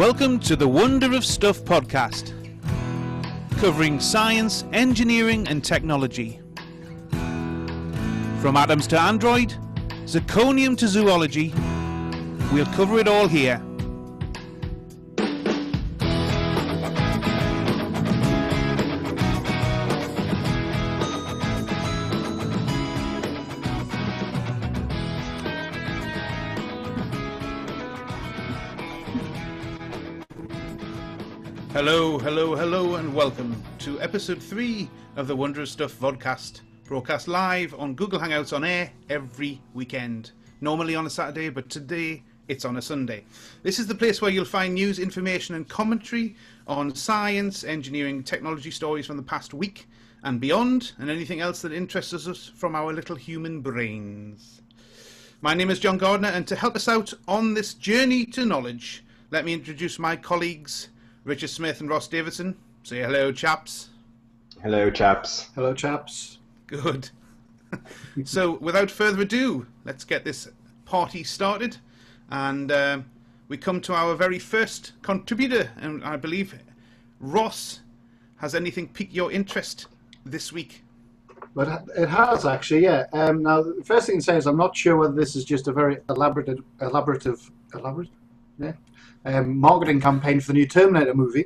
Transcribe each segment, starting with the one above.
Welcome to the Wonder of Stuff podcast, covering science, engineering and technology. From atoms to Android, zirconium to zoology, we'll cover it all here. Hello, and welcome to episode 3 of the Wonder of Stuff vodcast, broadcast live on Google Hangouts on air every weekend. Normally on a Saturday, but today it's on a Sunday. This is the place where you'll find news, information and commentary on science, engineering, technology stories from the past week and beyond, and anything else that interests us from our little human brains. My name is John Gardner, and to help us out on this journey to knowledge, let me introduce my colleagues Richard Smith and Ross Davidson. Say hello, chaps. Hello, chaps. Hello, chaps. Good. So, without further ado, let's get this party started. And we come to our very first contributor. And I believe, Ross, has anything piqued your interest this week? But it has, actually, yeah. Now, the first thing to say is I'm not sure whether this is just a very elaborate marketing campaign for the new Terminator movie.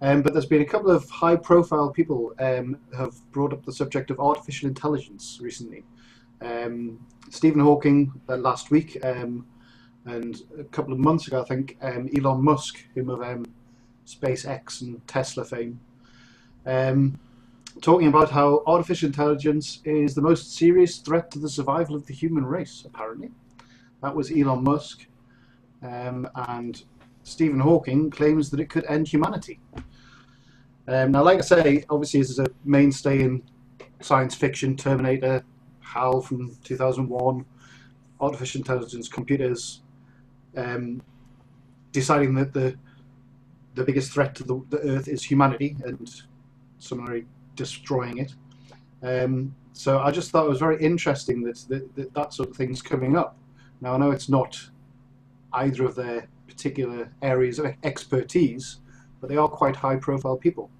But there's been a couple of high-profile people have brought up the subject of artificial intelligence recently. Stephen Hawking last week, and a couple of months ago, I think, Elon Musk, him of SpaceX and Tesla fame, talking about how artificial intelligence is the most serious threat to the survival of the human race, apparently. That was Elon Musk. And Stephen Hawking claims that it could end humanity. Now, like I say, obviously this is a mainstay in science fiction. Terminator, HAL from 2001, artificial intelligence, computers, deciding that the biggest threat to the Earth is humanity and summarily destroying it. So I just thought it was very interesting that sort of thing's coming up. Now, I know it's not either of their particular areas of expertise, but they are quite high-profile people.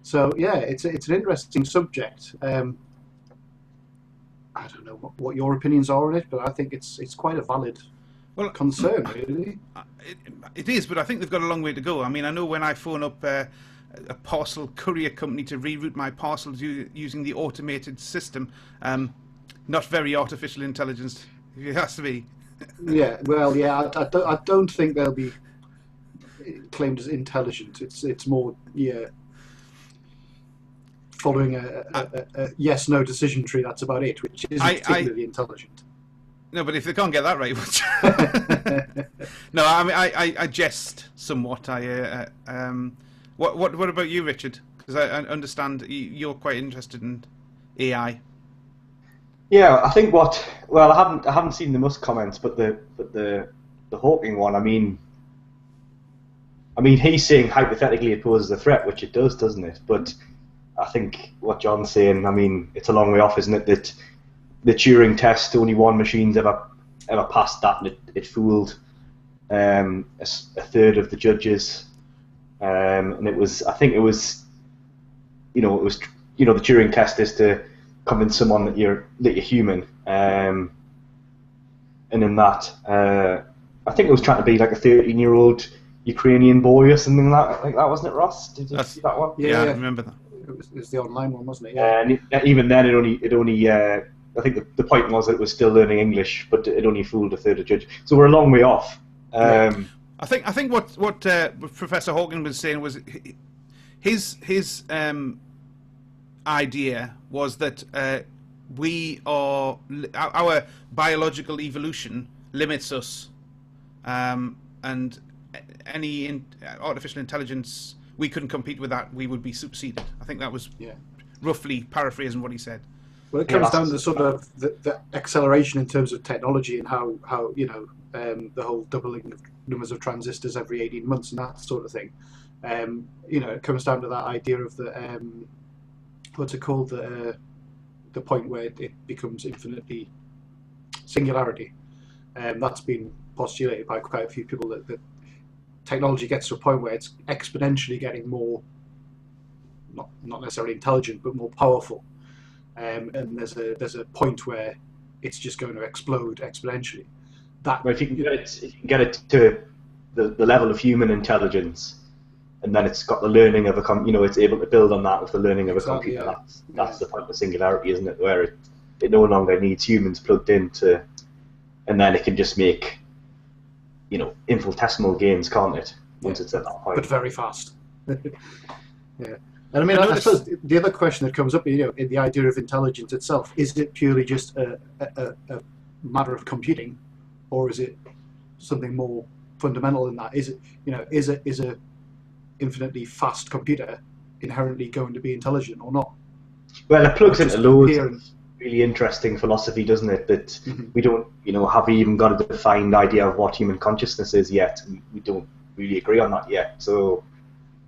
So yeah, it's an interesting subject. I don't know what your opinions are on it, but I think it's quite a valid concern, really. It is, but I think they've got a long way to go. I mean, I know when I phone up a parcel courier company to reroute my parcels using the automated system, not very artificial intelligence, it has to be. Yeah, well, yeah, I don't think they'll be claimed as intelligent. It's more, yeah, following a yes/no decision tree. That's about it, which isn't particularly intelligent. No, but if they can't get that right, no, I mean, I jest somewhat. What about you, Richard? Because I understand you're quite interested in AI. Yeah, I think I haven't seen the Musk comments, but the Hawking one. I mean, he's saying hypothetically it poses a threat, which it does, doesn't it? But I think what John's saying, I mean, it's a long way off, isn't it? That the Turing test, only one machine's ever passed that, and it fooled a third of the judges, and the Turing test is to convince someone that you're human, and in that, I think it was trying to be like a 13-year-old Ukrainian boy or something like that, wasn't it, Ross? Did you see that one? Yeah, I remember that. It was the online one, wasn't it? Yeah. And even then, it only. I think the point was that it was still learning English, but it only fooled a third of the judge. So we're a long way off. I think what Professor Hawking was saying was his idea was that our biological evolution limits us, and any artificial intelligence, we couldn't compete with that. We would be superseded. I think that was roughly paraphrasing what he said. Well, it comes down to sort of the acceleration in terms of technology and how the whole doubling of numbers of transistors every 18 months and that sort of thing. It comes down to that idea of the what's it called, the point where it becomes infinitely singularity. That's been postulated by quite a few people that technology gets to a point where it's exponentially getting more, not necessarily intelligent, but more powerful, and there's a point where it's just going to explode exponentially. That But if you can get it to the level of human intelligence, and then it's got the learning of it's able to build on that with the learning of a computer. Yeah. That's the point of singularity, isn't it? Where it no longer needs humans plugged into, and then it can just make, infinitesimal gains, can't it? Once it's at that point. But very fast. Yeah. And I mean, I suppose the other question that comes up, in the idea of intelligence itself, is it purely just a matter of computing, or is it something more fundamental than that? Is a infinitely fast computer inherently going to be intelligent or not? Well, it plugs into loads of really interesting philosophy, doesn't it? That we don't, have even got a defined idea of what human consciousness is yet. We don't really agree on that yet. So,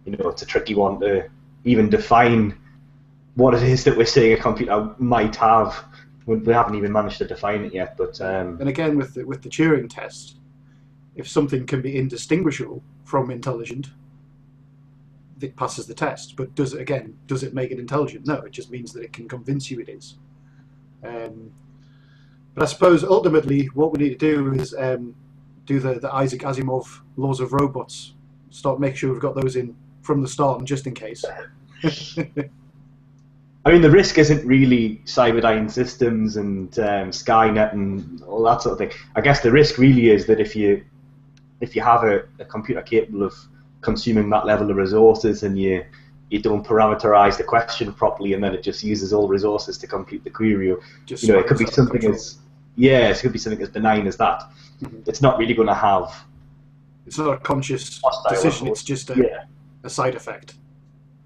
it's a tricky one to even define what it is that we're saying a computer might have. We haven't even managed to define it yet. But and again, with the Turing test, if something can be indistinguishable from intelligent, it passes the test. But does it make it intelligent? No, it just means that it can convince you it is. But I suppose ultimately what we need to do is do the Isaac Asimov laws of robots. Start making sure we've got those in from the start, and just in case. I mean, the risk isn't really Cyberdyne Systems and Skynet and all that sort of thing. I guess the risk really is that if you have a computer capable of consuming that level of resources and you don't parameterize the question properly, and then it just uses all resources to complete the query. It could be something it could be something as benign as that. It's not really going to have. It's not a conscious decision. It's just a side effect.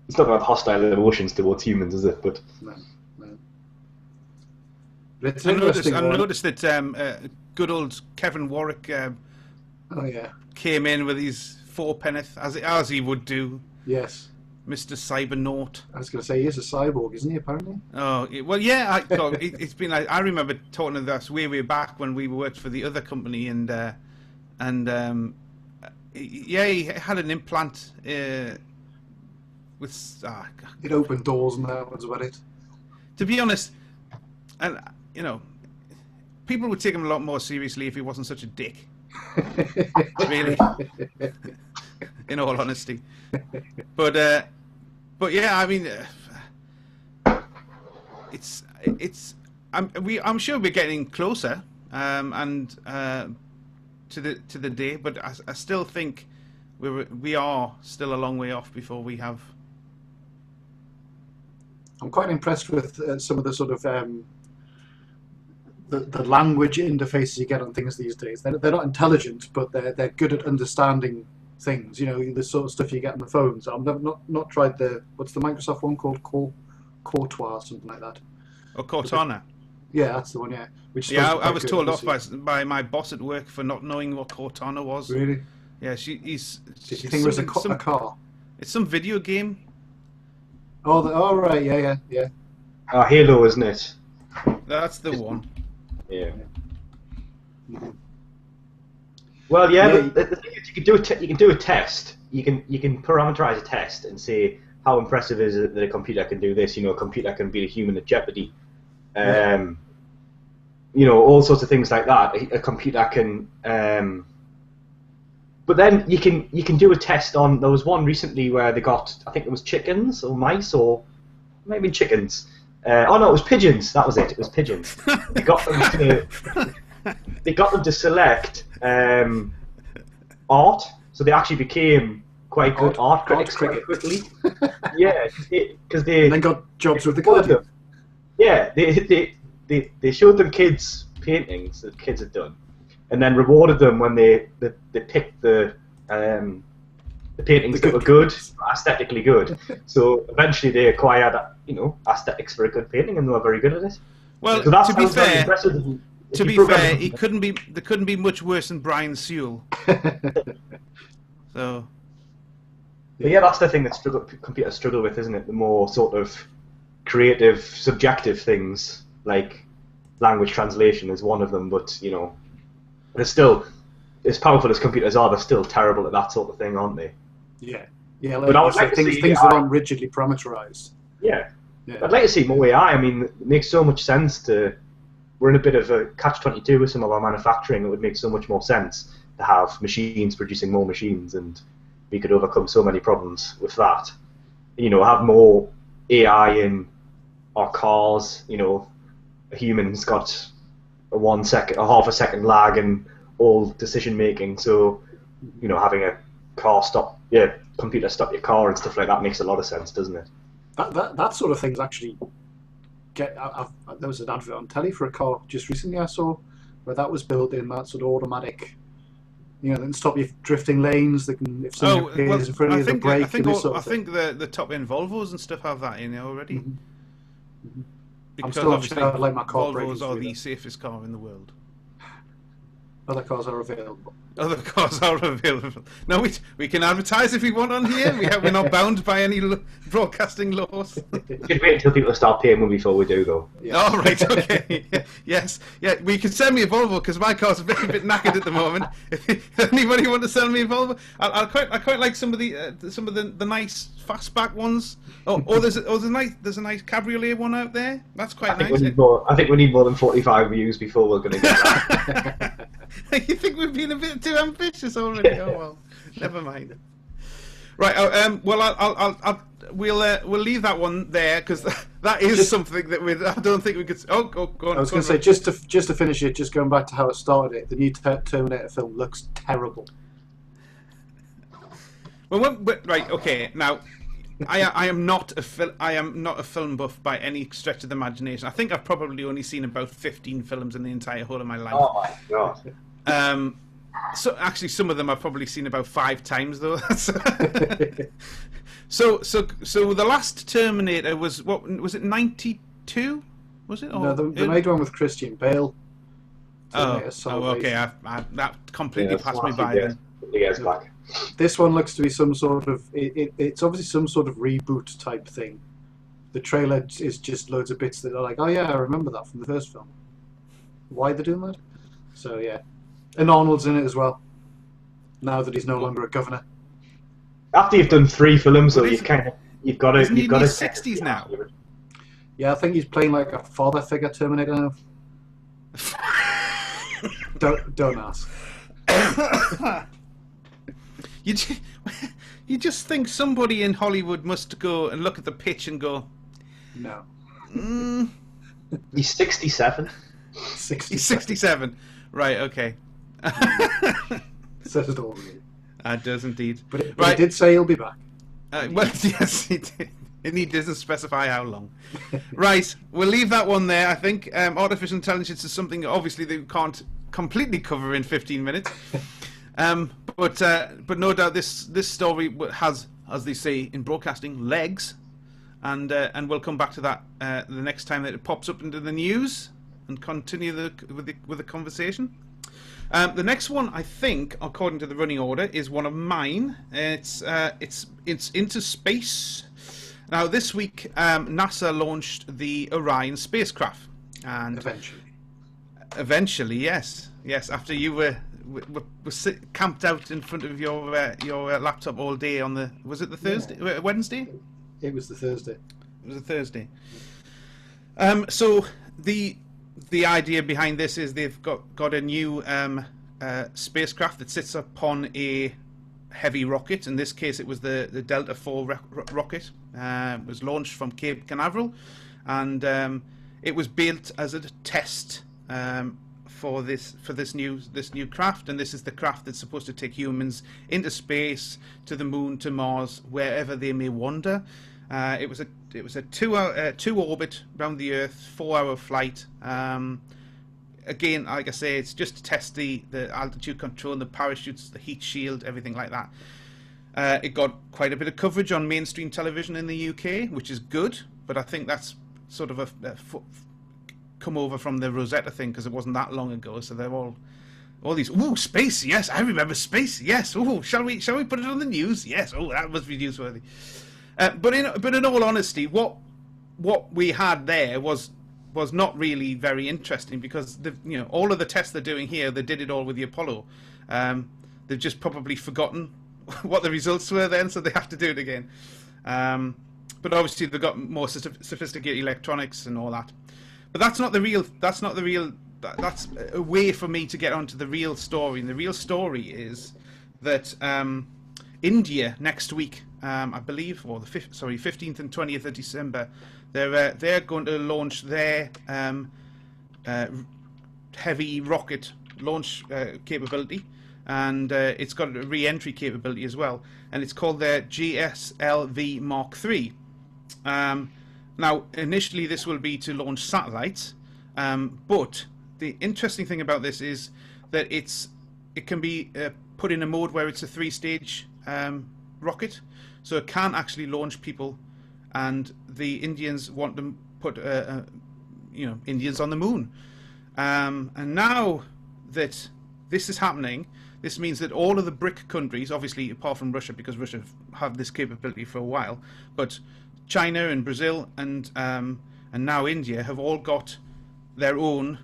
It's not going to have hostile emotions towards humans, is it? But no. But it's I noticed that good old Kevin Warwick came in with his four-penneth, as he would do. Yes. Mr. Cybernaut. I was going to say, he is a cyborg, isn't he, apparently? Oh, well, yeah. It's been like, I remember talking to us way back when we worked for the other company, and he had an implant with... it opened doors and that was about it. To be honest, and people would take him a lot more seriously if he wasn't such a dick. Really. In all honesty. But yeah, I mean, I'm sure we're getting closer, and to the day. But I still think we are still a long way off before we have. I'm quite impressed with some of the sort of the language interfaces you get on things these days. They're not intelligent, but they're good at understanding things. The sort of stuff you get on the phones. I've not tried what's the Microsoft one called? Courtois or something like that. Or Cortana. Yeah, that's the one. Yeah. I was told off by my boss at work for not knowing what Cortana was. Really? Yeah, Did you think it was a car? It's some video game. Oh, right. Yeah. Halo, isn't it? That's the one. Yeah. Well, but the thing is, you can do a test. You can parameterize a test and say how impressive is it that a computer can do this. A computer can beat a human at Jeopardy. All sorts of things like that. A computer can. But then you can do a test on. There was one recently where they got, I think it was chickens or mice or maybe chickens. It was pigeons. That was it. It was pigeons. They got them to select art, so they actually became quite good art critics quite quickly. Yeah, because they then got jobs with the code. Yeah, they showed them kids paintings that kids had done, and then rewarded them when they picked the paintings that were good, aesthetically good. So eventually they acquired, aesthetics for a good painting, and they were very good at it. Well, so to be fair, there couldn't be much worse than Brian Sewell. So. But yeah, that's the thing that computers struggle with, isn't it? The more sort of creative, subjective things, like language translation is one of them. But it's as powerful as computers are, they're still terrible at that sort of thing, aren't they? Yeah. Yeah, But I would like to things, see things that aren't rigidly parameterized. Yeah. Yeah. I'd like to see more AI. I mean, it makes so much sense to... We're in a bit of a catch-22 with some of our manufacturing. It would make so much more sense to have machines producing more machines, and we could overcome so many problems with that. You know, have more AI in our cars. You know, a human's got a half a second lag in all decision making. So, you know, having a computer stop your car and stuff like that makes a lot of sense, doesn't it? That sort of things actually there was an advert on telly for a car just recently I saw where that was built in, that sort of automatic, you know, that can stop you drifting lanes. That can, if someone appears in front of you, the brake. I think the top end Volvos and stuff have that in there already. Mm-hmm. Mm-hmm. Because obviously Volvos like my car are the safest car in the world. Other cars are available. Other cars are available. No, we can advertise if we want on here. We're not bound by any broadcasting laws. We should wait until people start paying money before we do, though. Yeah. Oh, right, okay. Yes, yeah. We can send me a Volvo because my car's a bit knackered at the moment. If anybody want to sell me a Volvo, I quite like some of the nice fastback ones. There's a nice cabriolet one out there. That's quite nice. I think we need more than 45 views before we're going to get that. You think we've been a bit too ambitious already? Oh well, never mind. Right. We'll leave that one there because that is something that I don't think we could. Go on. I was going to say just to finish it, just going back to how it started. The new Terminator film looks terrible. Well, right. Okay. Now, I am not a film buff by any stretch of the imagination. I think I've probably only seen about 15 films in the entire whole of my life. Oh my god. So actually, some of them I've probably seen about 5 times though. So the last Terminator was it 92? Was it? No, they made one with Christian Bale. Okay. That completely passed me by then. Years back. This one looks to be some sort of it's obviously some sort of reboot type thing. The trailer is just loads of bits that are like, oh yeah, I remember that from the first film. Why they're doing that? So yeah, and Arnold's in it as well. Now that he's no longer a governor. After you've done 3 films, though, you've got to. Isn't he in his 60s now? Yeah, I think he's playing like a father figure Terminator now. Don't ask. You just think somebody in Hollywood must go and look at the pitch and go, no. He's 67. 67. He's 67. Right, okay. Says it all. It does indeed. But he did say he'll be back. Well, yes, he did. And he doesn't specify how long. Right, we'll leave that one there, I think. Artificial intelligence is something obviously they can't completely cover in 15 minutes. But no doubt this story has, as they say in broadcasting, legs, and we'll come back to that the next time that it pops up into the news and continue with the conversation. The next one, I think, according to the running order, is one of mine. It's into space. Now, this week, NASA launched the Orion spacecraft, and eventually, yes, after you were camped out in front of your laptop all day on the, was it the Thursday, Wednesday? It was the Thursday. It was a Thursday. So the idea behind this is they've got a new spacecraft that sits upon a heavy rocket. In this case, it was the Delta IV rocket. It was launched from Cape Canaveral, and it was built as a test for this new craft. And this is the craft that's supposed to take humans into space, to the moon, to Mars, wherever they may wander. It was a two orbit around the Earth, 4-hour flight. Again, like I say, it's just to test the altitude control, the parachutes, the heat shield, everything like that. It got quite a bit of coverage on mainstream television in the UK, which is good, but I think that's sort of come over from the Rosetta thing, because it wasn't that long ago. So they're all these, ooh, space, yes, I remember space, yes, ooh, shall we put it on the news? Yes, oh, that must be newsworthy. But in all honesty, what we had there was was not really very interesting because all of the tests they're doing here, they did it all with the Apollo. They've just probably forgotten what the results were then, so they have to do it again. But obviously they've got more sophisticated electronics and all that. But that's not the real. That's a way for me to get onto the real story. And the real story is that India next week, I believe, or the 15th and 20th of December, they're going to launch their heavy rocket launch capability, and it's got a re-entry capability as well, and it's called their GSLV Mark III. Now, initially this will be to launch satellites, but the interesting thing about this is that it can be put in a mode where it's a 3-stage rocket, so it can actually launch people, and the Indians want to put Indians on the moon. And now that this is happening, this means that all of the BRIC countries, obviously apart from Russia, because Russia have this capability for a while, but China and Brazil and now India have all got their own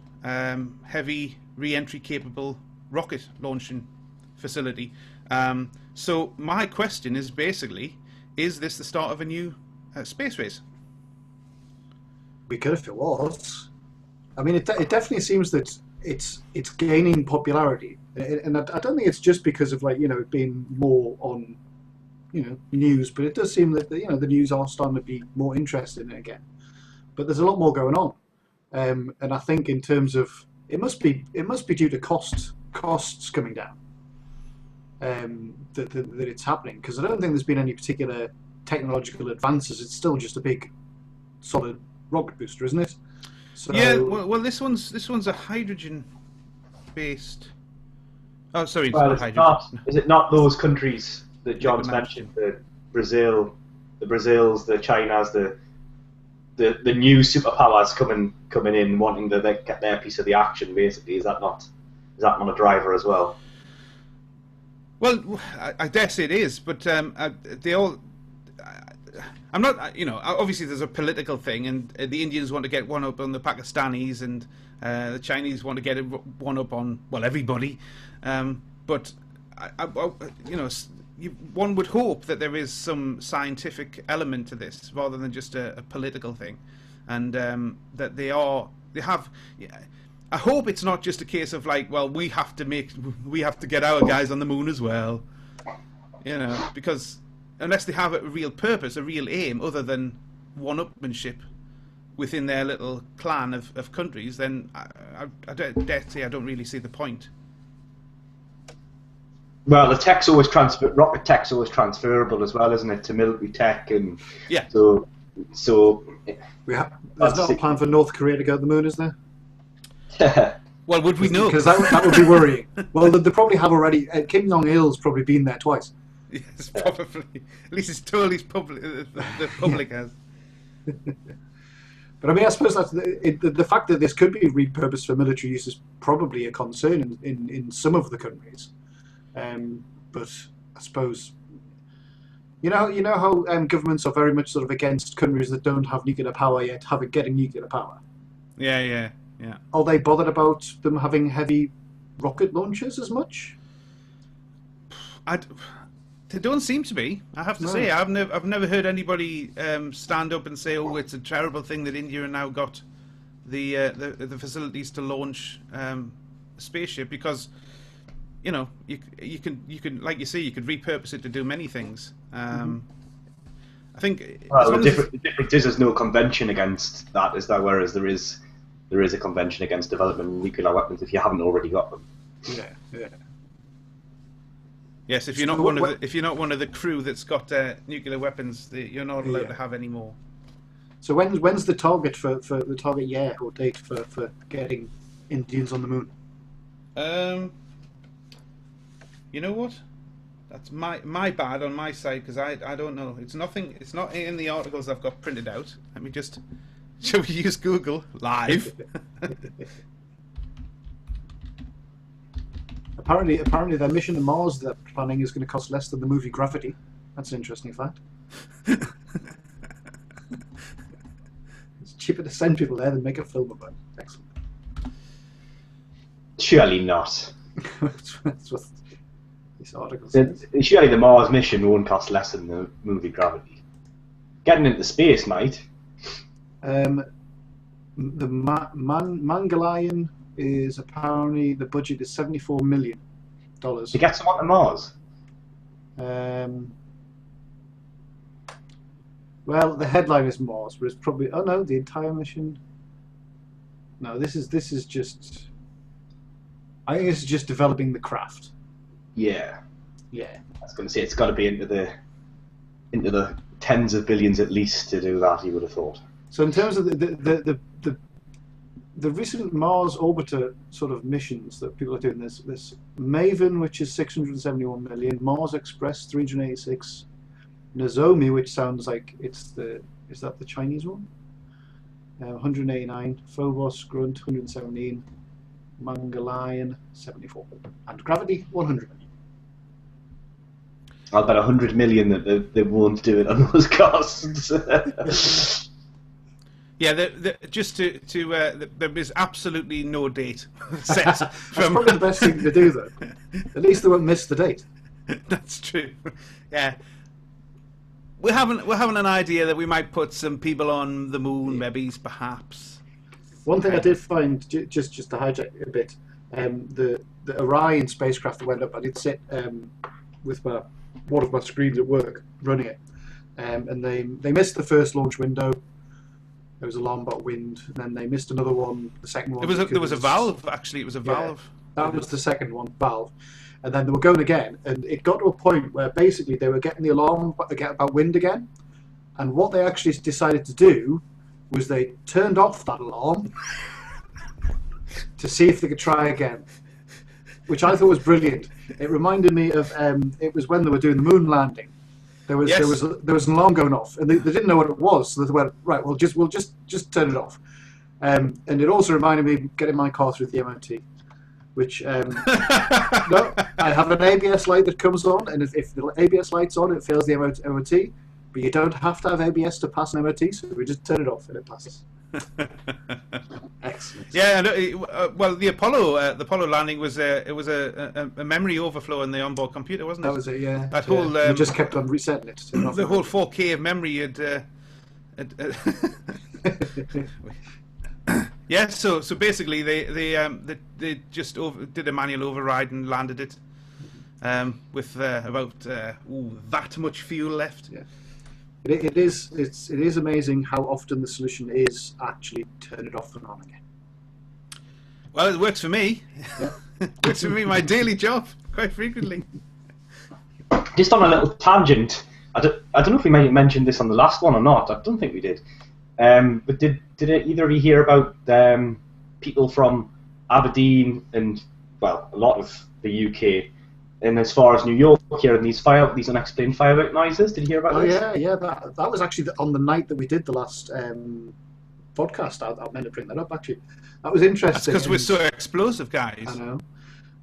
heavy re-entry capable rocket launching facility. So my question is basically, is this the start of a new space race? We could if it was. I mean, it definitely seems that it's gaining popularity, and I don't think it's just because of it being more on news, but it does seem that the news are starting to be more interested in it again. But there's a lot more going on, and I think in terms of it must be due to costs coming down that it's happening, because I don't think there's been any particular technological advances. It's still just a big solid rocket booster, isn't it? So, yeah. Well, this one's a hydrogen based. Oh, sorry, it's not hydrogen. Is it not those countries that John's mentioned, the Brazils, the Chinas, the new superpowers coming in wanting to get their piece of the action? Basically, is that not a driver as well? Well, I dare say it is, but they all. I'm not. Obviously there's a political thing, and the Indians want to get one up on the Pakistanis, and the Chinese want to get one up on everybody. But one would hope that there is some scientific element to this rather than just a political thing, and that they have. I hope it's not just a case of we have to get our guys on the moon as well, because unless they have a real purpose, a real aim, other than one-upmanship within their little clan of countries, then I dare say I don't really see the point. Well, rocket tech's always transferable as well, isn't it, to military tech, and yeah. So there's not a plan for North Korea to go to the moon, is there? Well, would we know? Because that would be worrying. Well, they probably have already. Kim Jong-il's probably been there twice. Yes, probably. At least it's told his public. The public has. But I mean, I suppose that's the fact that this could be repurposed for military use is probably a concern in some of the countries. But I suppose you know how governments are very much sort of against countries that don't have nuclear power yet getting nuclear power. Yeah. Are they bothered about them having heavy rocket launchers as much? They don't seem to be. I have to say, I've never heard anybody stand up and say, "Oh, it's a terrible thing that India now got the facilities to launch a spaceship," because you can like you say, you could repurpose it to do many things. I think the difference is there's no convention against that, is there? Whereas there is a convention against developing nuclear weapons if you haven't already got them. Yeah. Yes, if you're not one of the crew that's got nuclear weapons, you're not allowed to have any more. So when's the target for the target year or date for getting Indians on the moon? You know what? That's my bad on my side, because I don't know. It's nothing. It's not in the articles I've got printed out. Let me just. Shall we use Google live? Apparently, their mission to Mars they're planning is going to cost less than the movie Gravity. That's an interesting fact. It's cheaper to send people there than make a film about it. Excellent. Surely not. That's what this article says. Surely the Mars mission won't cost less than the movie Gravity. Getting into space might. The Mangalayan is apparently the budget is $74 million. To get someone to Mars. Well, the headline is Mars, but it's probably the entire mission. No, this is just. I think this is just developing the craft. Yeah. Yeah. I was going to say it's got to be into the tens of billions at least to do that. You would have thought. So in terms of the recent Mars orbiter sort of missions that people are doing, there's Maven, which is 671 million, Mars Express 386, Nozomi, which sounds like is that the Chinese one? 189, Phobos Grunt 117, Mangalayan 74, and Gravity 100 million. I'll bet 100 million that they won't do it on those costs. Yeah, there is absolutely no date set. That's probably the best thing to do, though. At least they won't miss the date. That's true. Yeah, we're having an idea that we might put some people on the moon, maybe, perhaps. One thing I did find, just to hijack a bit, the Orion spacecraft that went up, I did sit with one of my screens at work running it, and they missed the first launch window. There was alarm about wind, and then they missed another one. The second one. There was a valve. Actually, it was a valve. That was the second one, valve, and then they were going again, and it got to a point where basically they were getting the alarm about wind again, and what they actually decided to do was they turned off that alarm to see if they could try again, which I thought was brilliant. It reminded me of it was when they were doing the moon landing. There was an alarm going off, and they didn't know what it was, so they went, right, we'll just turn it off. And it also reminded me of getting my car through the MOT, which no, I have an ABS light that comes on, and if the ABS light's on, it fails the MOT. But you don't have to have ABS to pass an MOT, so we just turn it off and it passes. Excellent. Yeah, well, the Apollo landing was a memory overflow in the onboard computer, wasn't it? That was it, yeah. That whole we just kept on resetting it. The whole 4K of memory had. Yeah, so basically they just did a manual override and landed it with about that much fuel left. Yeah. It is amazing how often the solution is actually turn it off and on again. Well, it works for me. Yeah. It works for me, my daily job, quite frequently. Just on a little tangent, I don't know if we might have mentioned this on the last one or not. I don't think we did. But did either of you hear about people from Aberdeen and, well, a lot of the UK, and as far as New York, hearing these unexplained firework noises? Did you hear about this? Yeah. That was actually on the night that we did the last podcast. I meant to bring that up, actually. That was interesting. That's because we're so explosive, guys. I know.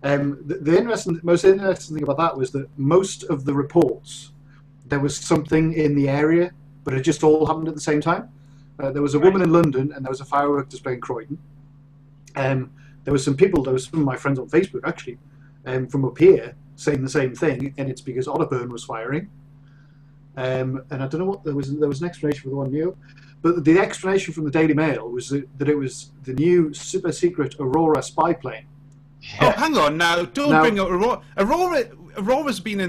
The most interesting thing about that was that most of the reports, there was something in the area, but it just all happened at the same time. There was a woman in London, and there was a firework display in Croydon. There were some of my friends on Facebook, actually, from up here, saying the same thing, and it's because Otterburn was firing. And I don't know what there was an explanation for the one new, but the explanation from the Daily Mail was that it was the new super secret Aurora spy plane. Yeah. Oh, hang on now! Don't bring up Aurora. Aurora's been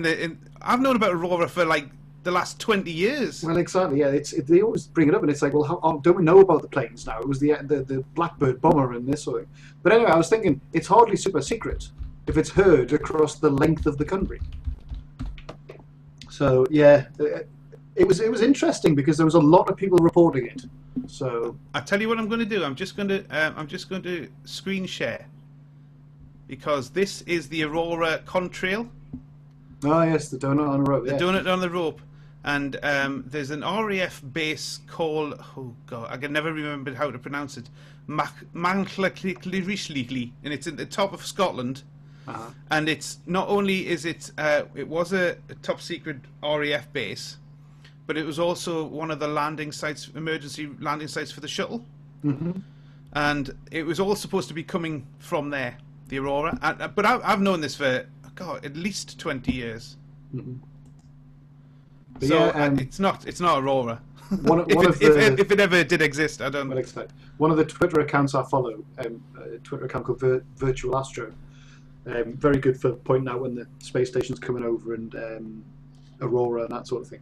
I've known about Aurora for like the last 20 years. Well, exactly. Yeah, they always bring it up, and it's like, well, don't we know about the planes now? It was the Blackbird bomber and this sort of thing. But anyway, I was thinking it's hardly super secret if it's heard across the length of the country. So yeah, it was interesting because there was a lot of people reporting it. So I tell you what I'm going to do. I'm just going to screen share, because this is the Aurora contrail. Oh yes, the donut on the rope. The donut on the rope, and there's an RAF base called, oh god, I can never remember how to pronounce it, Manchlaclirishli, and it's at the top of Scotland. Uh-huh. And it's not only is it was a top secret RAF base, but it was also one of the landing sites, emergency landing sites for the shuttle. Mm-hmm. And it was all supposed to be coming from there, the Aurora. But I've known this for, God, at least 20 years. Mm-hmm. So yeah, it's not Aurora. If it ever did exist, I don't. Well, one of the Twitter accounts I follow, a Twitter account called Virtual Astro, very good for pointing out when the space station's coming over and Aurora and that sort of thing.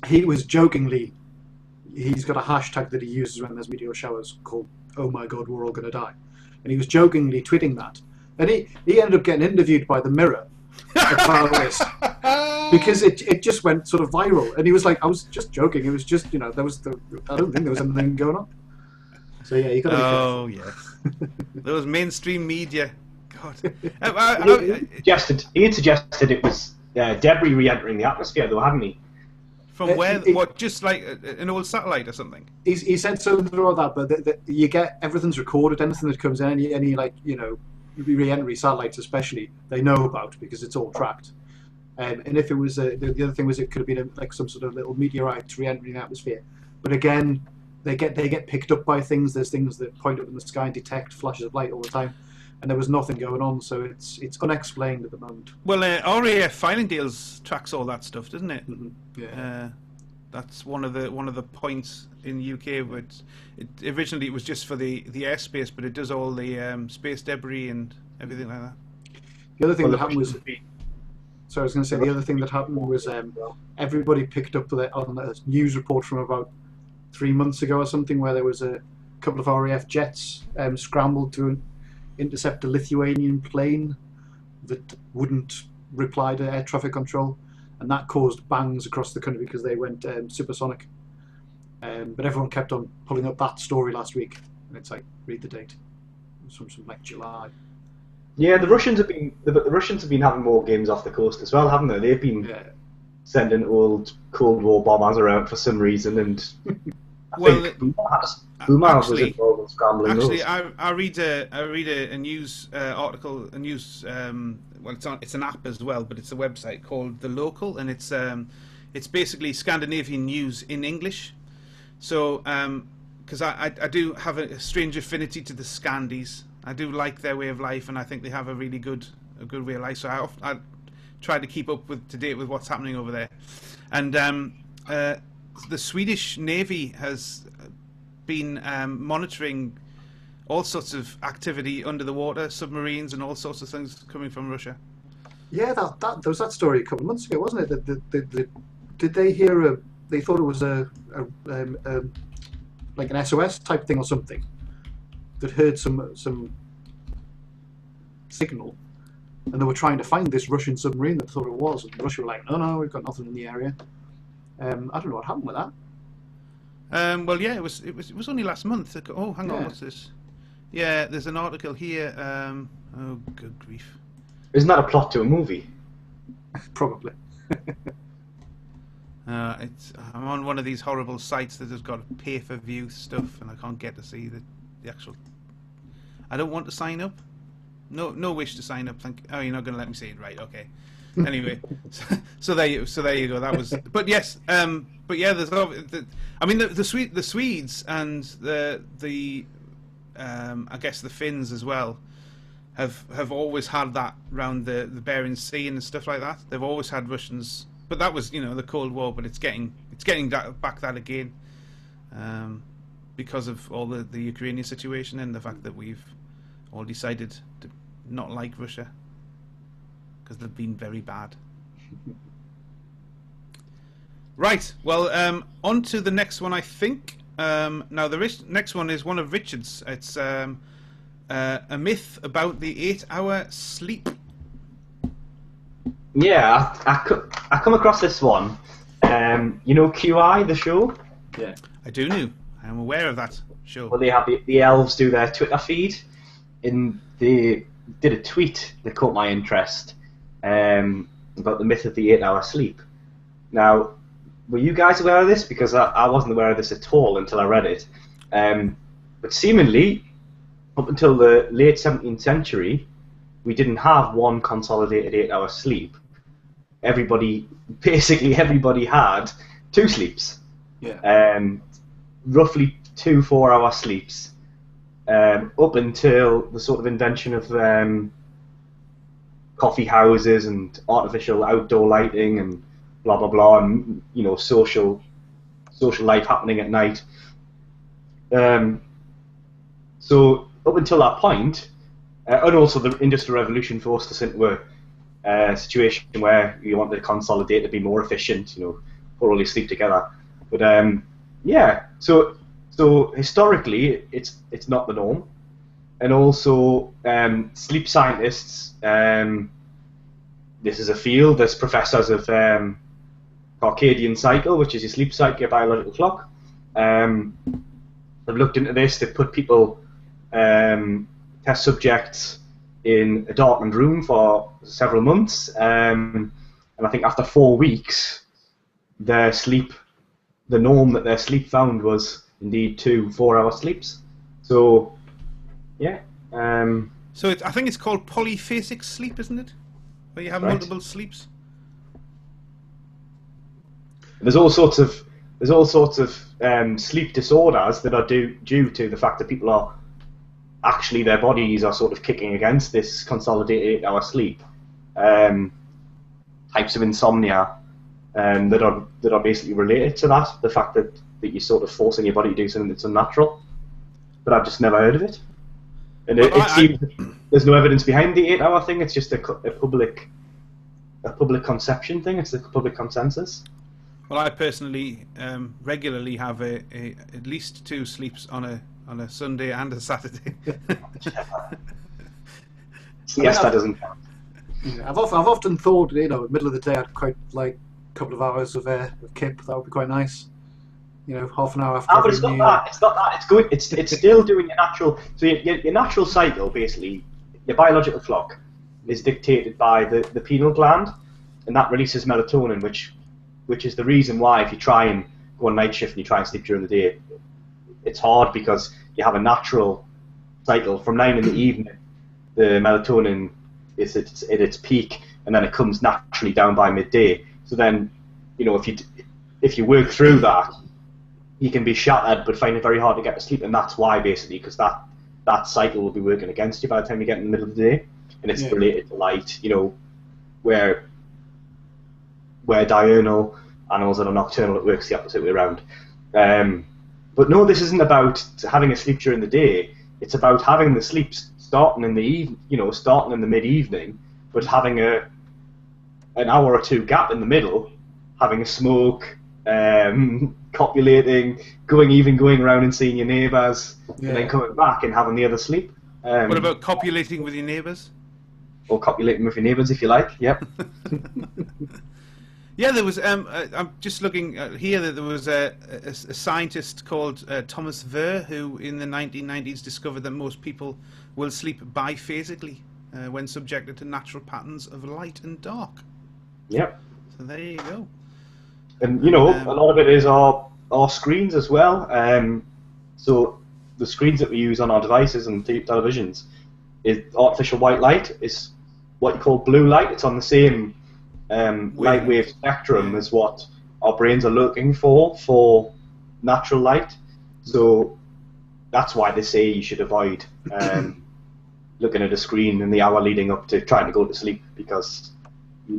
He was jokingly, he's got a hashtag that he uses when there's meteor showers called "Oh my God, we're all going to die," and he was jokingly tweeting that, and he ended up getting interviewed by the Mirror about this. Because it just went sort of viral, and he was like, "I was just joking. It was just, I don't think there was anything going on." So yeah, you got to be careful. Yes, those mainstream media. God, he had suggested it was debris re-entering the atmosphere, though, hadn't he? From where? What? Just like an old satellite or something? He said something about that, but you get everything's recorded. Anything that comes in, any re-entry satellites, especially, they know about because it's all tracked. And if it was the other thing was it could have been like some sort of little meteorite re-entering the atmosphere, but again they get picked up by things. There's things that point up in the sky and detect flashes of light all the time, and there was nothing going on, so it's unexplained at the moment. Well, RAF Filing Deals tracks all that stuff, doesn't it? Mm-hmm. Yeah. That's one of the points in the UK. But originally it was just for the airspace, but it does all the space debris and everything like that. The other thing that happened was. So I was going to say the other thing that happened was everybody picked up on a news report from about 3 months ago or something where there was a couple of RAF jets scrambled to intercept a Lithuanian plane that wouldn't reply to air traffic control, and that caused bangs across the country because they went supersonic. But everyone kept on pulling up that story last week, and it's like, read the date. It was from like July. Yeah, the Russians have been having more games off the coast as well, haven't they? They've been sending old Cold War bombers around for some reason, and I think Boomers was involved in scrambling those. I read a news article, it's an app as well, but it's a website called The Local, and it's basically Scandinavian news in English. So because I do have a strange affinity to the Scandies. I do like their way of life, and I think they have a really good way of life. So I try to keep up to date with what's happening over there. And the Swedish Navy has been monitoring all sorts of activity under the water, submarines, and all sorts of things coming from Russia. Yeah, there was that story a couple of months ago, wasn't it? Did they hear they thought it was like an SOS type thing or something? That heard some signal, and they were trying to find this Russian submarine that they thought it was, and Russia were like, no, we've got nothing in the area. I don't know what happened with that. Well, yeah, it was only last month. Oh, hang on, what's this? Yeah, there's an article here. Oh, good grief! Isn't that a plot to a movie? Probably. I'm on one of these horrible sites that has got pay-per-view stuff, and I can't get to see the actual. I don't want to sign up. No wish to sign up. Oh, you're not going to let me see it, right? Okay. Anyway, so there you go. That was. But yes. But yeah. There's. I mean, the Swedes and the I guess the Finns as well have always had that round the Bering Sea and stuff like that. They've always had Russians, but that was the Cold War. But it's getting back that again. Because of all the Ukrainian situation and the fact that we've all decided to not like Russia because they've been very bad. Right, well, on to the next one, I think. Now, the next one is one of Richard's. It's a myth about the 8-hour sleep. Yeah, I come across this one. QI, the show? Yeah. I do know. I'm aware of that show. Well, they have the elves do their Twitter feed, and they did a tweet that caught my interest about the myth of the 8-hour sleep. Now, were you guys aware of this? Because I wasn't aware of this at all until I read it. But seemingly, up until the late 17th century, we didn't have one consolidated 8-hour sleep. basically everybody had 2 sleeps. Yeah. Roughly 2 4-hour sleeps, up until the sort of invention of coffee houses and artificial outdoor lighting and blah blah blah, and social life happening at night. So up until that point, and also the Industrial Revolution forced us into a situation where you want to consolidate to be more efficient, put all your sleep together. But yeah, so historically it's not the norm, and also sleep scientists. This is a field. There's professors of circadian cycle, which is your sleep cycle, your biological clock. They've looked into this. They've put people, test subjects, in a darkened room for several months, and I think after 4 weeks, the norm that their sleep found was indeed 2 4-hour sleeps. So, yeah. So I think it's called polyphasic sleep, isn't it? Where you have multiple sleeps. There's all sorts of sleep disorders that are due to the fact that people are actually, their bodies are sort of kicking against this consolidated 8-hour sleep. Types of insomnia that are basically related to that, the fact that you're sort of forcing your body to do something that's unnatural. But I've just never heard of it. And it seems there's no evidence behind the 8-hour thing. It's just a public conception thing. It's the public consensus. Well, I personally regularly have at least 2 sleeps on a Sunday and a Saturday. Yes, that doesn't count. Yeah, I've often thought, middle of the day, I'd quite like a couple of hours of kip. That would be quite nice. Half an hour after. But it's not that. It's not that. It's good. It's still doing your natural. So your natural cycle, basically, your biological clock, is dictated by the pineal gland, and that releases melatonin, which is the reason why if you try and go on night shift and you try and sleep during the day, it's hard because you have a natural cycle. From 9 in the evening, the melatonin is at its peak, and then it comes naturally down by midday. So then, if you work through that, you can be shattered but find it very hard to get to sleep, and that's why, basically, because that cycle will be working against you by the time you get in the middle of the day, and it's related to light, where diurnal animals that are nocturnal, it works the opposite way around. But no, this isn't about having a sleep during the day. It's about having the sleep starting in the starting in the mid-evening, but having an hour or 2 gap in the middle, having a smoke, copulating, going around and seeing your neighbours, and then coming back and having the other sleep. What about copulating with your neighbours? Or copulating with your neighbours, if you like. Yep. Yeah, there was. I'm just looking here that there was a scientist called Thomas Ver who, in the 1990s, discovered that most people will sleep biphasically when subjected to natural patterns of light and dark. Yep. So there you go. And a lot of it is our screens as well. So the screens that we use on our devices and televisions, is artificial white light, is what you call blue light. It's on the same light wave spectrum as what our brains are looking for natural light. So that's why they say you should avoid looking at a screen in the hour leading up to trying to go to sleep, because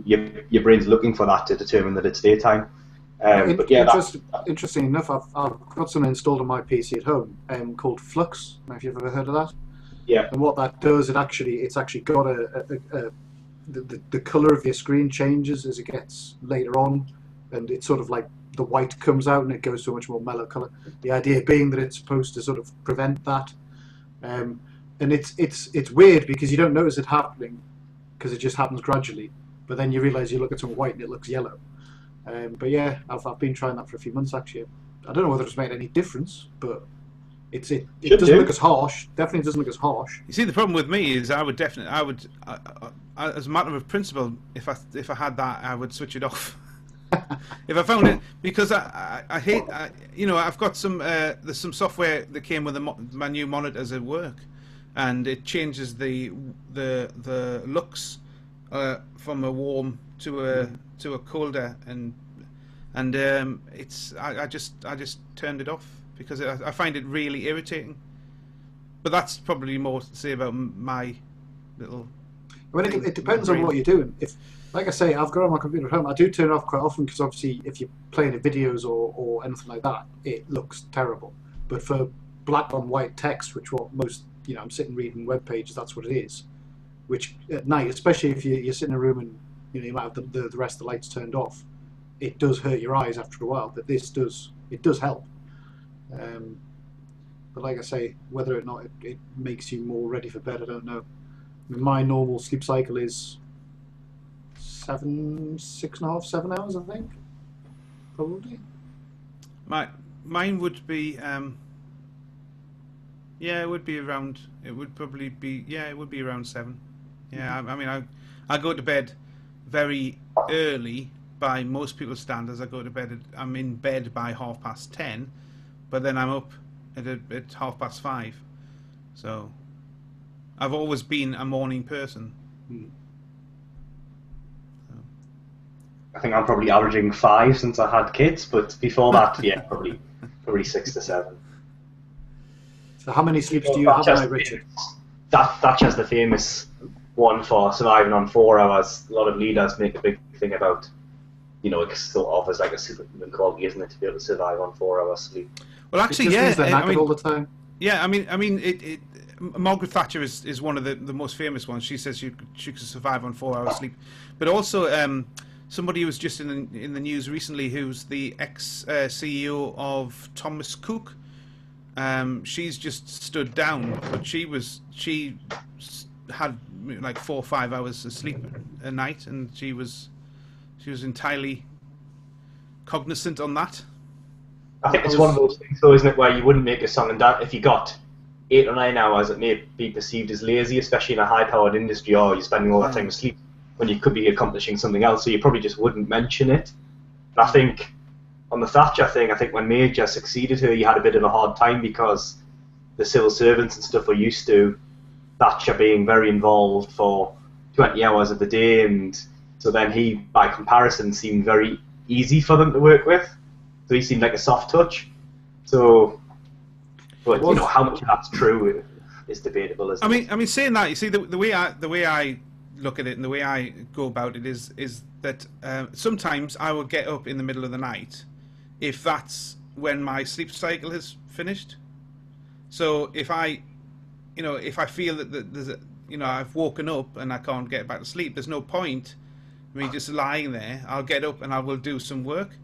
your brain's looking for that to determine that it's daytime. But yeah, interesting enough, I've got something installed on my PC at home called Flux. I don't know if you've ever heard of that. Yeah. And what that does, it's actually got the colour of your screen changes as it gets later on, and it's sort of like the white comes out and it goes to a much more mellow colour. The idea being that it's supposed to sort of prevent that, and it's weird because you don't notice it happening because it just happens gradually, but then you realise you look at some white and it looks yellow. But yeah, I've been trying that for a few months actually. I don't know whether it's made any difference, but it doesn't look as harsh. Definitely doesn't look as harsh. You see, the problem with me is I would as a matter of principle, if I had that, I would switch it off. If I found it, because I hate, I've got some there's some software that came with my new monitors at work, and it changes the lux from a warm to a colder and it's I just turned it off because I find it really irritating. But that's probably more to say about my little. Well, it depends on what you're doing. If, like I say, I've got on my computer at home. I do turn it off quite often because obviously, if you're playing videos or anything like that, it looks terrible. But for black on white text, which what most I'm sitting reading web pages, that's what it is. Which at night, especially if you're sitting in a room and you might have the rest of the lights turned off, it does hurt your eyes after a while. But it does help. But like I say, whether or not it makes you more ready for bed, I don't know. I mean, my normal sleep cycle is 6.5, 7 hours, I think, probably. Mine would be, it would be around. It would probably be, it would be around 7. Yeah, I mean, I go to bed very early by most people's standards. I'm in bed by 10:30, but then I'm up at 5:30. So I've always been a morning person. I think I'm probably averaging 5 since I had kids, but before that, probably 6 to 7. So how many sleeps do you have a night, Richard? That's just the famous one for surviving on 4 hours. A lot of leaders make a big thing about, it still offers like a superhuman quality, isn't it, to be able to survive on 4 hours sleep? Well, actually, means they're knackered all the time. Yeah, I mean, Margaret Thatcher is one of the most famous ones. She says she could survive on 4 hours sleep, but also somebody was just in the news recently who's the ex CEO of Thomas Cook. She's just stood down, but she had like 4 or 5 hours of sleep a night, and she was entirely cognizant on that. I think it's one of those things, though, isn't it, where you wouldn't make a song and dance if you got 8 or 9 hours. It may be perceived as lazy, especially in a high-powered industry, or you're spending all that time asleep when you could be accomplishing something else. So you probably just wouldn't mention it. And I think on the Thatcher thing, I think when Major succeeded her, you had a bit of a hard time because the civil servants and stuff were used to Thatcher being very involved for 20 hours of the day, and so then he, by comparison, seemed very easy for them to work with. So he seemed like a soft touch. So, but how much of that's true is debatable. Isn't it? I mean, saying that, you see, the way I look at it and the way I go about it is that sometimes I will get up in the middle of the night if that's when my sleep cycle has finished. So if I feel that there's I've woken up and I can't get back to sleep, there's no point me just lying there. I'll get up and I will do some work.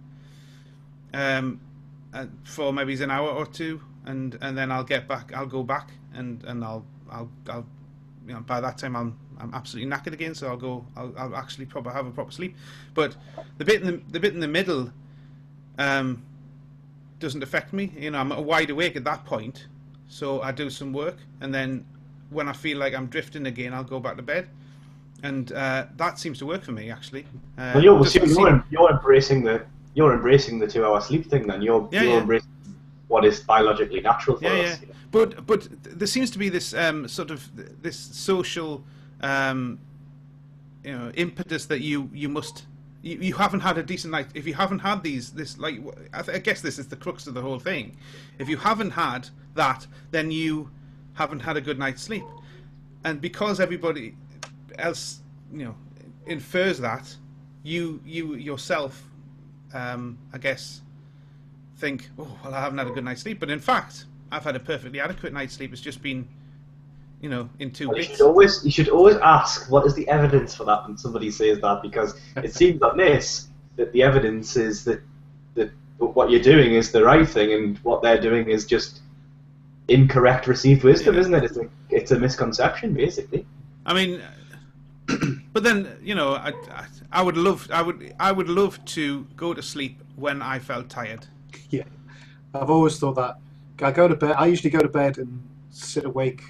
For maybe an hour or two, and then I'll get back. I'll go back, and I'll by that time I'm absolutely knackered again. So I'll actually probably have a proper sleep. But the bit in the middle doesn't affect me. I'm wide awake at that point, so I do some work, and then when I feel like I'm drifting again, I'll go back to bed, and that seems to work for me actually. Well, you're embracing the 2 hour sleep thing, then you're embracing what is biologically natural for us. Yeah. But there seems to be this sort of this social impetus that you must. You haven't had a decent night if you haven't had I guess this is the crux of the whole thing. If you haven't had that, then you haven't had a good night's sleep, and because everybody else infers that, you yourself I guess think, oh well, I haven't had a good night's sleep, but in fact I've had a perfectly adequate night's sleep. It's just been in 2 bits. You should always ask what is the evidence for that when somebody says that, because it seems on this that the evidence is that what you're doing is the right thing and what they're doing is just incorrect received wisdom, isn't it? It's a misconception, basically. I mean, but then I would love to go to sleep when I felt tired. Yeah, I've always thought that. I go to bed. I usually go to bed and sit awake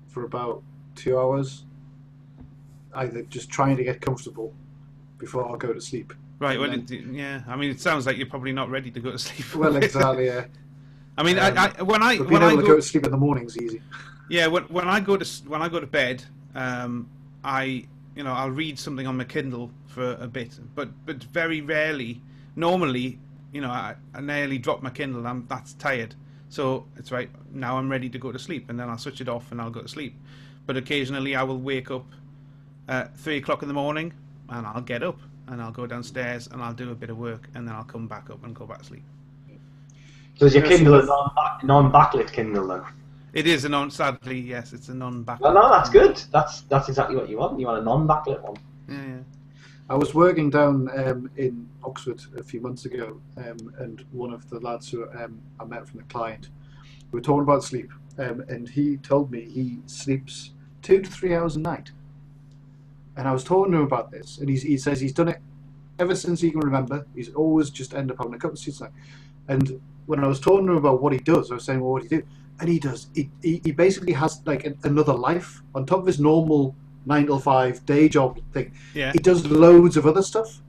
for about 2 hours, either just trying to get comfortable before I go to sleep. Right. Well, I mean, it sounds like you're probably not ready to go to sleep. Well, exactly. Yeah. I mean, when I go to sleep in the morning's easy. Yeah. When I go to bed, I I'll read something on my Kindle for a bit, but very rarely. Normally, I nearly drop my Kindle. That's tired, so it's right now. I'm ready to go to sleep, and then I'll switch it off and I'll go to sleep. But occasionally, I will wake up at 3 o'clock in the morning, and I'll get up and I'll go downstairs and I'll do a bit of work, and then I'll come back up and go back to sleep. So is your Kindle a non-backlit Kindle then? It is sadly, yes, it's a non-backlit. Well, no, that's good. That's exactly what you want. You want a non-backlit one. Yeah. I was working down in Oxford a few months ago, and one of the lads who I met from the client, we were talking about sleep, and he told me he sleeps 2 to 3 hours a night. And I was talking to him about this, and he says he's done it ever since he can remember. He's always just ended up having a couple of sleeps a night. And when I was talking to him about what he does, I was saying, well, what do you do? And he basically has like another life on top of his normal 9 to 5 day job thing. Yeah. He does loads of other stuff.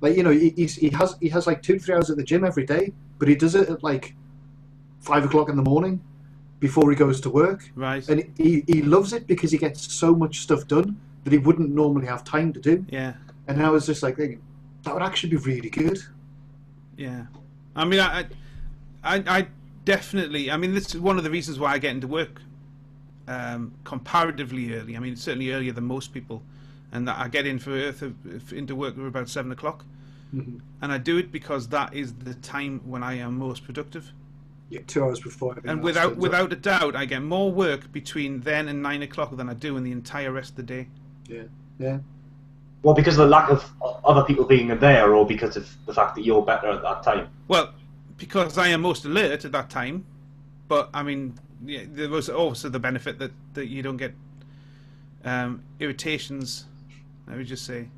Like, he has like 2 to 3 hours at the gym every day, but he does it at like 5 o'clock in the morning before he goes to work. Right. And he loves it because he gets so much stuff done that he wouldn't normally have time to do. Yeah. And I was just like thinking, that would actually be really good. Yeah. I mean, I definitely. I mean, this is one of the reasons why I get into work comparatively early. I mean, certainly earlier than most people, and that I get into work at about 7 o'clock, Mm-hmm. and I do it because that is the time when I am most productive. Yeah, 2 hours before. And without a doubt, I get more work between then and 9 o'clock than I do in the entire rest of the day. Yeah. Well, because of the lack of other people being there, or because of the fact that you're better at that time? Well, because I am most alert at that time, but I mean, there was also the benefit that you don't get irritations. Let me just say,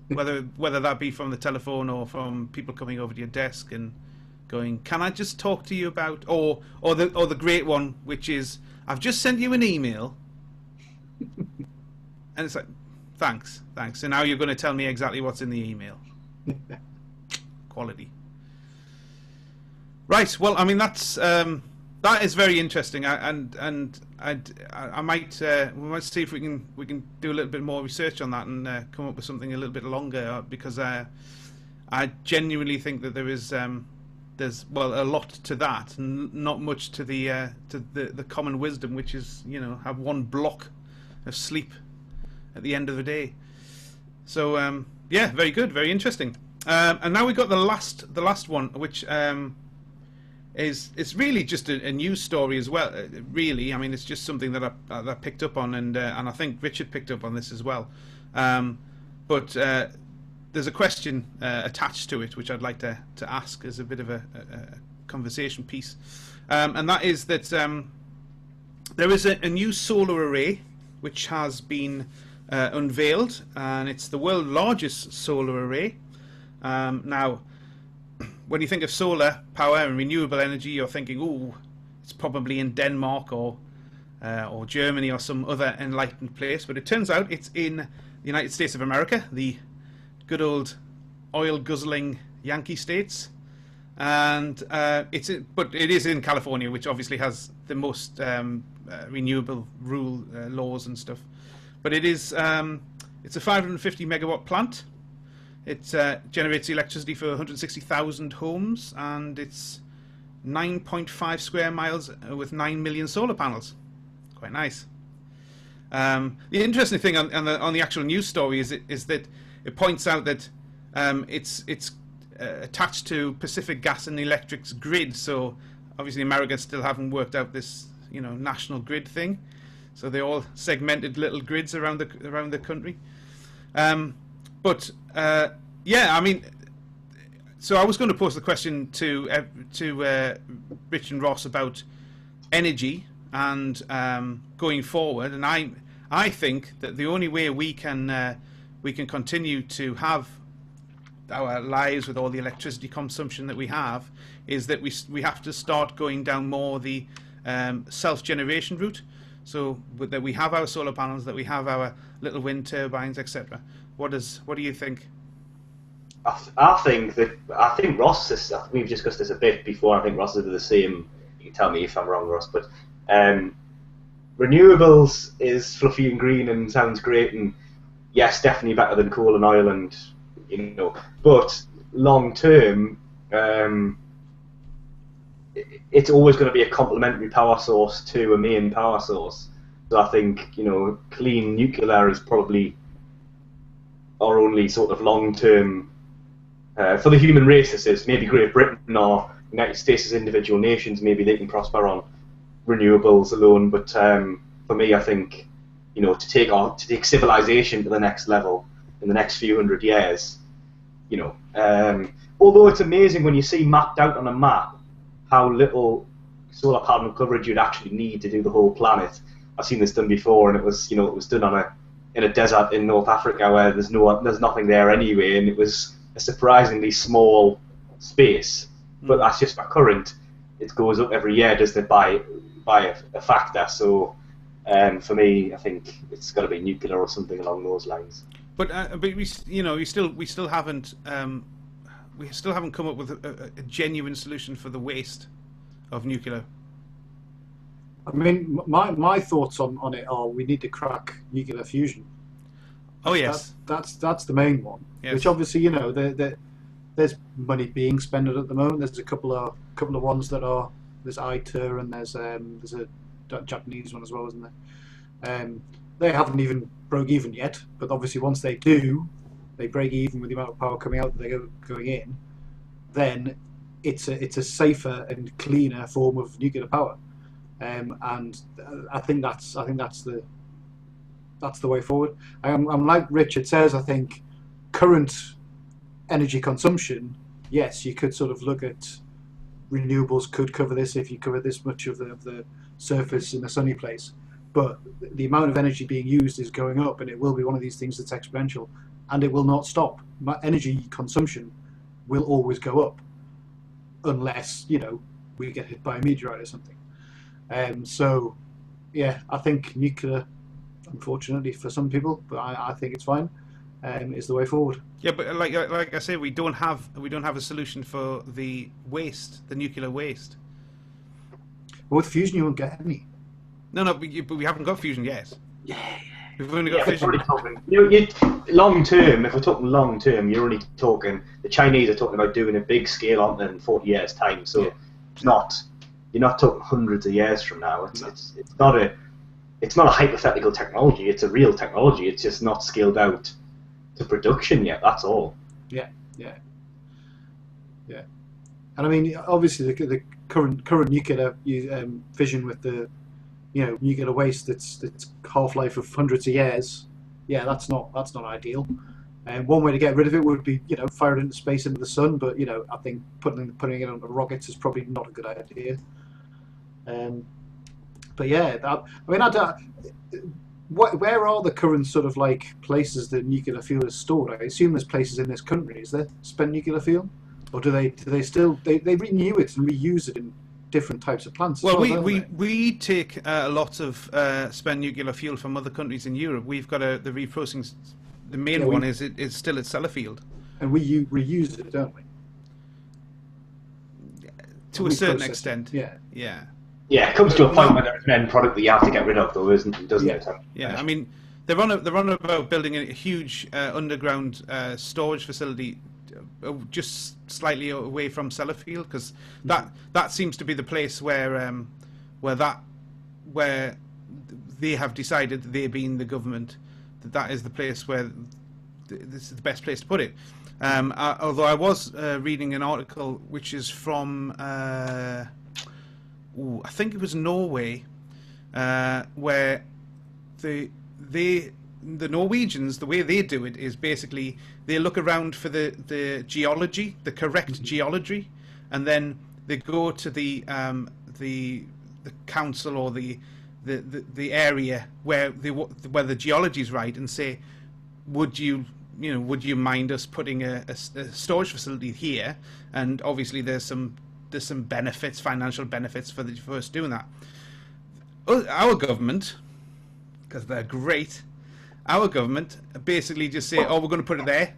whether that be from the telephone or from people coming over to your desk and going, "Can I just talk to you about?" or the great one, which is, "I've just sent you an email," and it's like, "Thanks," and now you're going to tell me exactly what's in the email. Quality. Right. Well, I mean, that is very interesting, I might we might see if we can do a little bit more research on that and come up with something a little bit longer, because I genuinely think that there's a lot to that, and not much to the common wisdom, which is have one block of sleep at the end of the day. So yeah, very good, very interesting. And now we got the last one, which it's really just a news story as well. Really, I mean, it's just something that I picked up on, and I think Richard picked up on this as well. But there's a question attached to it, which I'd like to ask as a bit of a conversation piece, and that is that there is a new solar array which has been unveiled, and it's the world's largest solar array. Now, when you think of solar power and renewable energy, you're thinking, "Ooh, it's probably in Denmark or Germany or some other enlightened place." But it turns out it's in the United States of America, the good old oil-guzzling Yankee states, and but it is in California, which obviously has the most renewable laws and stuff. But it's a 550 megawatt plant. It generates electricity for 160,000 homes, and it's 9.5 square miles with 9 million solar panels. Quite nice. The interesting thing on the actual news story is that it points out that it's attached to Pacific Gas and Electric's grid. So obviously America still haven't worked out this national grid thing. So they're all segmented little grids around the country. But yeah, I mean, so I was going to pose the question to Rich and Ross about energy and going forward, and I think that the only way we can continue to have our lives with all the electricity consumption that we have is that we have to start going down more the self-generation route. So that we have our solar panels, that we have our little wind turbines, etc. What do you think? I think Ross is. We've discussed this a bit before. I think Ross is the same. You can tell me if I'm wrong, Ross. But renewables is fluffy and green and sounds great, and yes, definitely better than coal and oil, and but long term, it's always going to be a complementary power source to a main power source. So I think clean nuclear is probably our only sort of long term for the human race. This is maybe Great Britain or United States as individual nations. Maybe they can prosper on renewables alone, but for me, I think to take civilization to the next level in the next few hundred years, although it's amazing when you see mapped out on a map how little solar panel coverage you'd actually need to do the whole planet. I've seen this done before, and it was it was done in a desert in North Africa where there's nothing there anyway, and it was a surprisingly small space. But that's just by current. It goes up every year, doesn't it, by a factor. So for me, I think it's got to be nuclear or something along those lines. But we still haven't come up with a genuine solution for the waste of nuclear. I mean, my thoughts on it are we need to crack nuclear fusion. Oh yes, that's the main one. Yes. Which obviously there's money being spent at the moment. There's a couple of ones that are, there's ITER and there's a Japanese one as well, isn't there? They haven't even broke even yet, but obviously once they do, they break even with the amount of power coming out that they're going in, then it's a safer and cleaner form of nuclear power, and I think that's the way forward. I'm like Richard says. I think current energy consumption, yes, you could sort of look at renewables could cover this if you cover this much of the surface in a sunny place, but the amount of energy being used is going up, and it will be one of these things that's exponential, and it will not stop. Energy consumption will always go up unless we get hit by a meteorite or something. So yeah, I think nuclear, unfortunately for some people, but I think it's fine, is the way forward. Yeah, but like I say, we don't have a solution for the waste, the nuclear waste. Well, with fusion, you won't get any. No, but we haven't got fusion yet. Yeah. We've only got fission. Long term, if we're talking long term, you're only talking. The Chinese are talking about doing a big scale on in 40 years' time. So you're not talking hundreds of years from now. It's not a hypothetical technology. It's a real technology. It's just not scaled out to production yet. That's all. Yeah. And I mean, obviously, the current nuclear fission with the nuclear waste that's half-life of hundreds of years. Yeah, that's not ideal. And one way to get rid of it would be fire it into space, into the sun. But I think putting it on rockets is probably not a good idea. But yeah, where are the current sort of like places that nuclear fuel is stored? I assume there's places in this country. Is there spent nuclear fuel, or do they still renew it and reuse it in different types of plants? Well, we take a lot of spent nuclear fuel from other countries in Europe. We've got the reprocessing. The main one is still at Sellafield, and we reuse it, don't we? To a certain extent. Yeah. Yeah, it comes to a point where there's an end product that you have to get rid of, though, doesn't it? Yeah, I mean, they're on about building a huge underground storage facility just slightly away from Sellafield, because that seems to be the place where they have decided, they being the government, that is the place where this is the best place to put it. Although I was reading an article which is from I think it was Norway, where the Norwegians, the way they do it is basically they look around for the geology, the correct geology, and then they go to the council or the area where the geology is right, and say, would you mind us putting a storage facility here? And obviously there's some benefits, financial benefits for us doing that. Our government, because they're great, our government basically just say, oh, we're going to put it there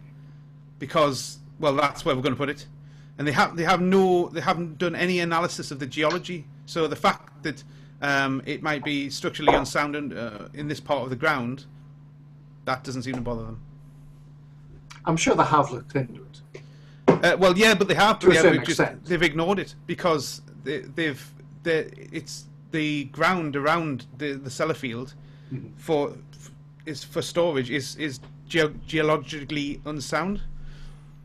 because, well, that's where we're going to put it, and they haven't done any analysis of the geology. So the fact that it might be structurally unsound in this part of the ground that doesn't seem to bother them. I'm sure they have looked into it. Well, yeah, but they have. To a Yeah, certain but extent. they've ignored it because it's the ground around the Sellafield for storage is geologically unsound.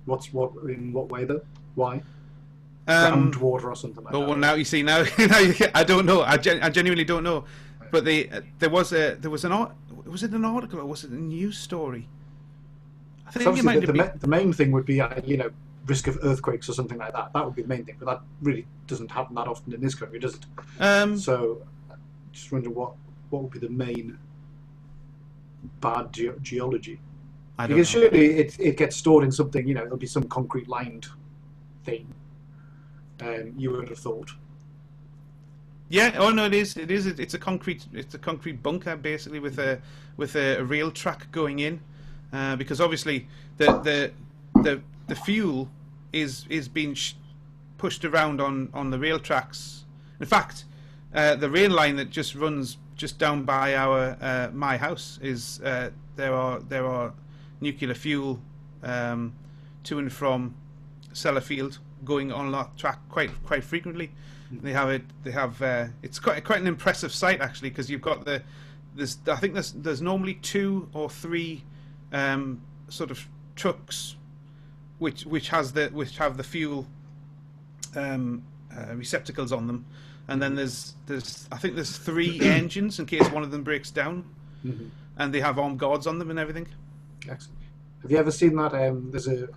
In what way though? Why? Groundwater or something like that. Well, now you see. Now I don't know. I genuinely don't know. But there was an was it an article or was it a news story? I think it might be. The main thing would be risk of earthquakes or something like that. That would be the main thing. But that really doesn't happen that often in this country, does it? So just wonder what would be the main bad geology. I don't because know. surely it gets stored in something. It'll be some concrete lined thing. You would have thought. Yeah. Oh no, it is. It is. It's a concrete bunker basically with a rail track going in, because obviously the fuel is being pushed around on the rail tracks. In fact, the rail line that just runs just down by our my house is there are nuclear fuel to and from Sellafield going on that track quite frequently. They have it's quite an impressive sight actually, because you've got I think there's normally 2 or 3 sort of trucks which have the fuel receptacles on them, and then there's 3 engines in case one of them breaks down, and they have armed guards on them and everything. Excellent. Have you ever seen that? There's a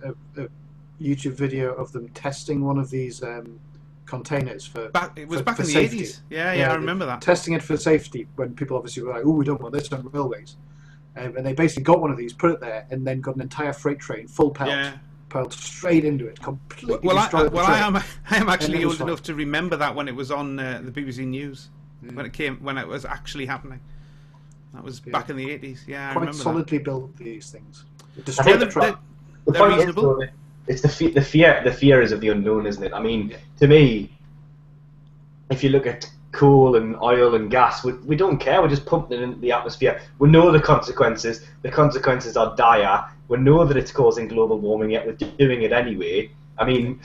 YouTube video of them testing one of these containers It was back for in the safety. 80s. Yeah, I remember that. Testing it for safety when people obviously were like, "Oh, we don't want this on railways," and they basically got one of these, put it there, and then got an entire freight train full pelt straight into it, completely destroyed the train. I am actually old enough to remember that when it was on the BBC News, when it was actually happening. That was back in the 80s. Yeah, I remember quite solidly that. built these things. It I destroyed think the track. the They're point reasonable. is, though, it's the fear is of the unknown, isn't it? I mean, to me, if you look at coal and oil and gas, we don't care. We're just pumping it into the atmosphere. We know the consequences. The consequences are dire. We know that it's causing global warming, yet we're doing it anyway. I mean,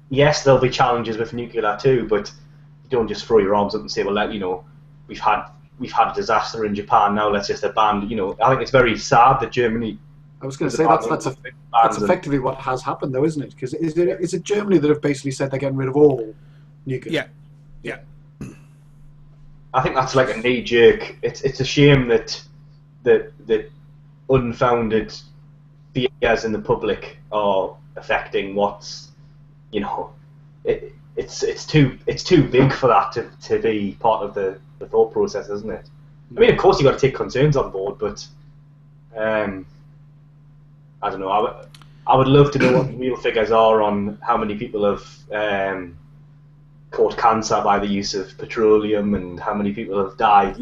yes, there'll be challenges with nuclear too, but you don't just throw your arms up and say, well, we've had a disaster in Japan. Now let's just abandon. I think it's very sad that Germany. I was going to say that's effectively what has happened, though, isn't it? Because is it Germany that have basically said they're getting rid of all nuclear? Yeah. I think that's like a knee jerk. It's a shame that unfounded fears in the public are affecting what's it's too big for that to be part of the thought process, isn't it? I mean, of course you've got to take concerns on board, but I don't know. I would love to know what the real figures are on how many people have caught cancer by the use of petroleum and how many people have died.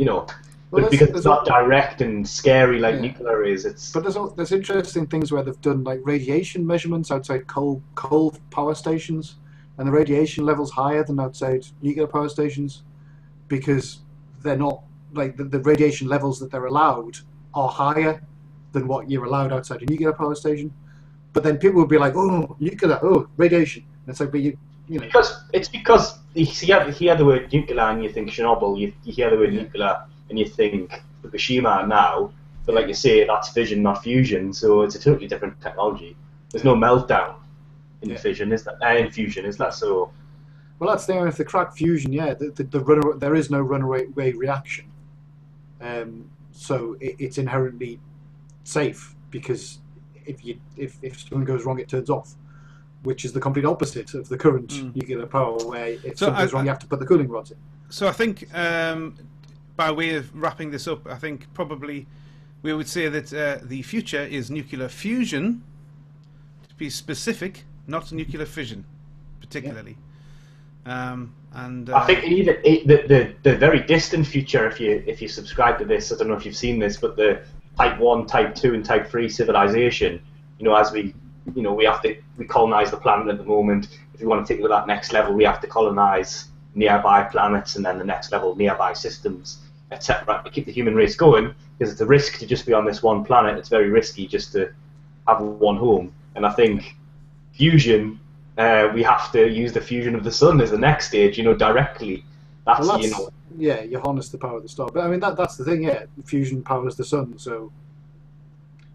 But because it's not direct and scary like nuclear is, But there's interesting things where they've done like radiation measurements outside coal power stations, and the radiation level's higher than outside nuclear power stations because they're not like the radiation levels that they're allowed are higher than what you're allowed outside a nuclear power station. But then people would be like, "Oh, nuclear, oh, radiation." And it's like, but you know. Because you hear the word nuclear and you think Chernobyl. You hear the word nuclear and you think Fukushima now. But like you say, that's fission, not fusion. So it's a totally different technology. There's no meltdown in fission, is that? In fusion, is that so? Well, that's there. If they crack fusion, there is no runaway reaction. So it's inherently safe because if something goes wrong, it turns off, which is the complete opposite of the current nuclear power, where if something goes wrong, you have to put the cooling rods in. So I think, by way of wrapping this up, I think probably we would say that the future is nuclear fusion, to be specific, not nuclear fission, particularly. I think either the very distant future, if you subscribe to this, I don't know if you've seen this, but the Type 1, Type 2, and Type 3 civilization, as we colonize the planet at the moment. If we want to take it to that next level, we have to colonize nearby planets, and then the next level nearby systems, etc. To keep the human race going, because it's a risk to just be on this one planet. It's very risky just to have one home. And I think fusion, we have to use the fusion of the sun as the next stage, directly. That's, Yeah, you harness the power of the star. But I mean, that's the thing, yeah. Fusion powers the sun, so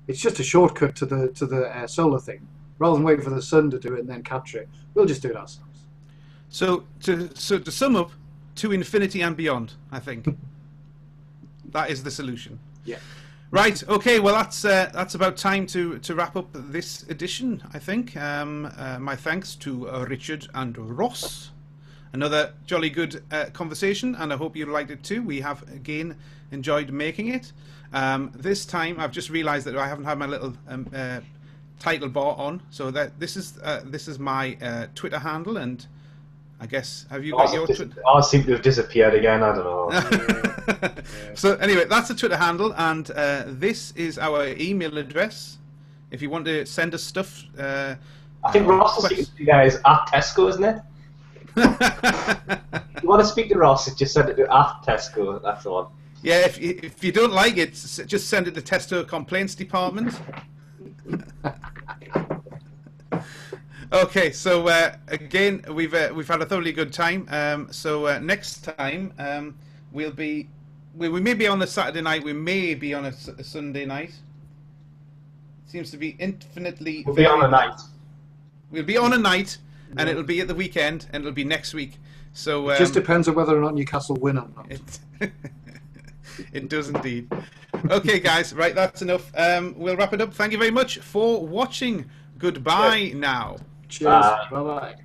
it's just a shortcut to the solar thing. Rather than wait for the sun to do it and then capture it, we'll just do it ourselves. So to sum up, to infinity and beyond, I think. That is the solution. Yeah. Right. Okay. Well, that's about time to wrap up this edition, I think. My thanks to Richard and Ross. Another jolly good conversation, and I hope you liked it too. We have again enjoyed making it. This time, I've just realised that I haven't had my little title bar on, so that this is my Twitter handle, and I guess have you got your Twitter? I seem to have disappeared again. I don't know. So anyway, that's the Twitter handle, and this is our email address. If you want to send us stuff, I think Ross will speak to you guys at Tesco, isn't it? If you want to speak to Ross, just send it to at Tesco. That's the one. Yeah, if you don't like it, just send it to Testo Complaints Department. Okay, so again, we've had a thoroughly good time. So next time we may be on a Saturday night, we may be on a Sunday night. Seems to be infinitely. We'll be on a night. We'll be on a night, and it'll be at the weekend, and it'll be next week. So it just depends on whether or not Newcastle win or not. It does indeed. Okay, guys, right, that's enough. We'll wrap it up. Thank you very much for watching. Goodbye now. Cheers. Bye-bye.